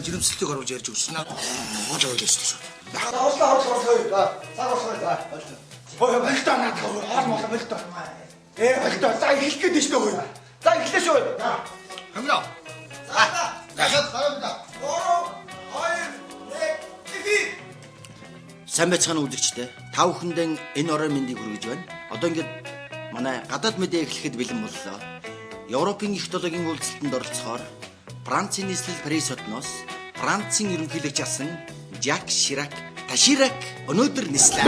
жирэмслэлтийг оруулж ярьж өгсөн аа. Мод ойлж шүү. Орлоо. За. Боо болтой надад хоол болтой. Болтой. За эхлэх гээд шүү дээ. За эхлэе шүү. Хамнаа. За. Сайн байцгаана үзэгчдээ. Та бүхэндээ энэ орой мэндийг хүргэж байна. Одоо ингээд манай гадаад мэдээ эхлэхэд бэлэн боллоо. Европын их долоогийн үйлчлэлтэнд оролцохоор Францын нийслэл Парис хотноос Францын ерөнхийлөгч асан Жак Ширак өнөөдөр нислээ.